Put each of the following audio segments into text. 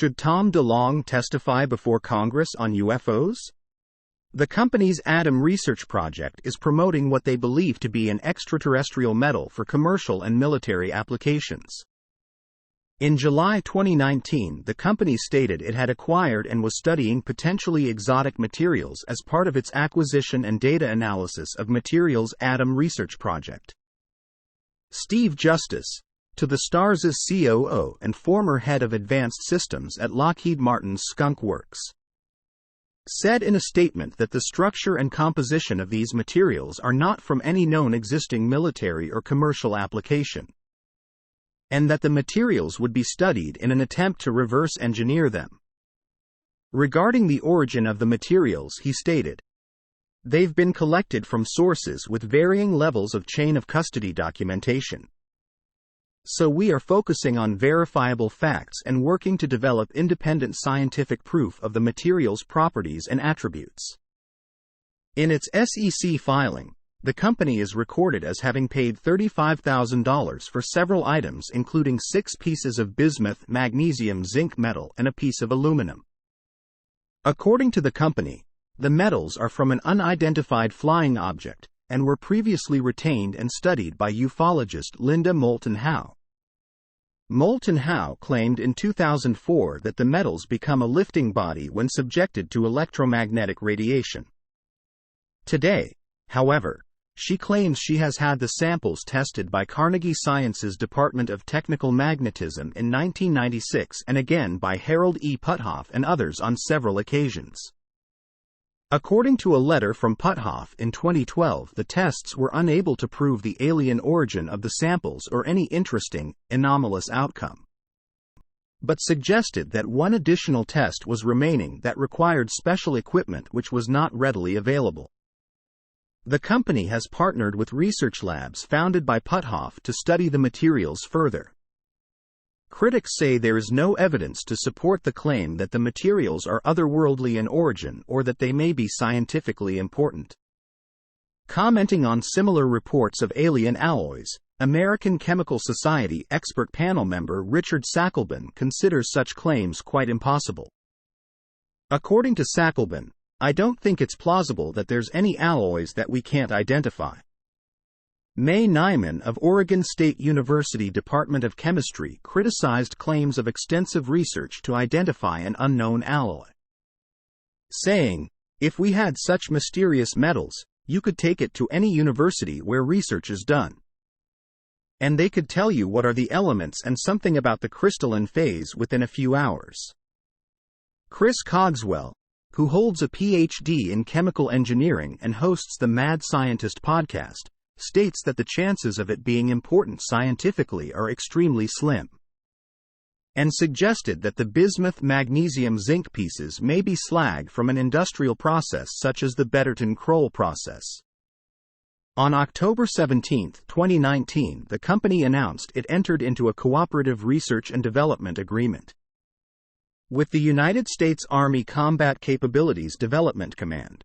Should Tom DeLonge testify before Congress on UFOs? The company's Atom research project is promoting what they believe to be an extraterrestrial metal for commercial and military applications. In July 2019, the company stated it had acquired and was studying potentially exotic materials as part of its acquisition and data analysis of materials Atom research project. Steve Justice, to the Stars' COO and former head of advanced systems at Lockheed Martin's Skunk Works, said in a statement that the structure and composition of these materials are not from any known existing military or commercial application, and that the materials would be studied in an attempt to reverse engineer them. Regarding the origin of the materials, he stated, "They've been collected from sources with varying levels of chain of custody documentation. So we are focusing on verifiable facts and working to develop independent scientific proof of the material's properties and attributes." In its SEC filing, the company is recorded as having paid $35,000 for several items, including 6 pieces of bismuth, magnesium, zinc metal, and a piece of aluminum. According to the company, the metals are from an unidentified flying object and were previously retained and studied by ufologist Linda Moulton Howe. Moulton Howe claimed in 2004 that the metals become a lifting body when subjected to electromagnetic radiation. Today, however, she claims she has had the samples tested by Carnegie Science's Department of Technical Magnetism in 1996 and again by Harold E. Puthoff and others on several occasions. According to a letter from Puthoff in 2012, the tests were unable to prove the alien origin of the samples or any interesting, anomalous outcome, but suggested that one additional test was remaining that required special equipment which was not readily available. The company has partnered with research labs founded by Puthoff to study the materials further. Critics say there is no evidence to support the claim that the materials are otherworldly in origin or that they may be scientifically important. Commenting on similar reports of alien alloys, American Chemical Society expert panel member Richard Sackelban considers such claims quite impossible. According to Sackelban, "I don't think it's plausible that there's any alloys that we can't identify." Mae Nyman of Oregon State University Department of Chemistry criticized claims of extensive research to identify an unknown alloy, saying, "If we had such mysterious metals, you could take it to any university where research is done, and they could tell you what are the elements and something about the crystalline phase within a few hours." Chris Cogswell, who holds a PhD in chemical engineering and hosts the Mad Scientist podcast, states that the chances of it being important scientifically are extremely slim, and suggested that the bismuth magnesium zinc pieces may be slag from an industrial process such as the Betterton-Kroll process. On October 17, 2019, the company announced it entered into a cooperative research and development agreement with the United States Army Combat Capabilities Development Command.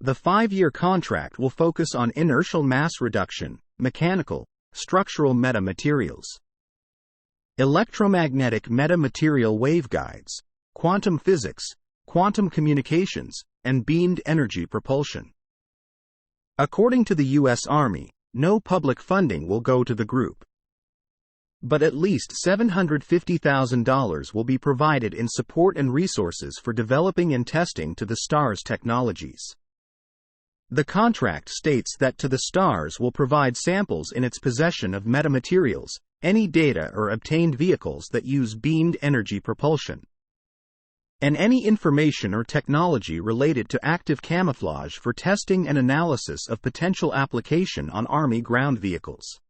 The 5-year contract will focus on inertial mass reduction, mechanical, structural metamaterials, electromagnetic metamaterial waveguides, quantum physics, quantum communications, and beamed energy propulsion. According to the U.S. Army, no public funding will go to the group, but at least $750,000 will be provided in support and resources for developing and testing to the STARS technologies. The contract states that to the STARS will provide samples in its possession of metamaterials, any data or obtained vehicles that use beamed energy propulsion, and any information or technology related to active camouflage for testing and analysis of potential application on Army ground vehicles.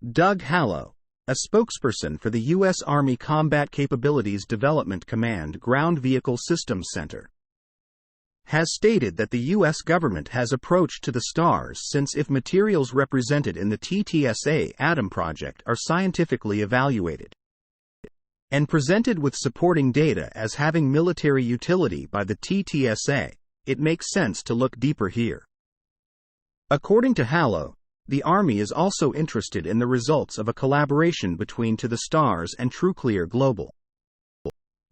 Doug Hallow, a spokesperson for the U.S. Army Combat Capabilities Development Command Ground Vehicle Systems Center, has stated that the U.S. government has approached to the STARS since if materials represented in the TTSA Atom project are scientifically evaluated and presented with supporting data as having military utility by the TTSA, it makes sense to look deeper here. According to Hallow, the Army is also interested in the results of a collaboration between To the STARS and TrueClear Global.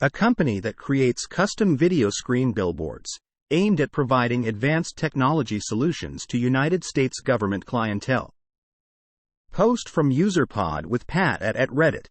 a company that creates custom video screen billboards, aimed at providing advanced technology solutions to United States government clientele. Post from UserPod with Pat at Reddit.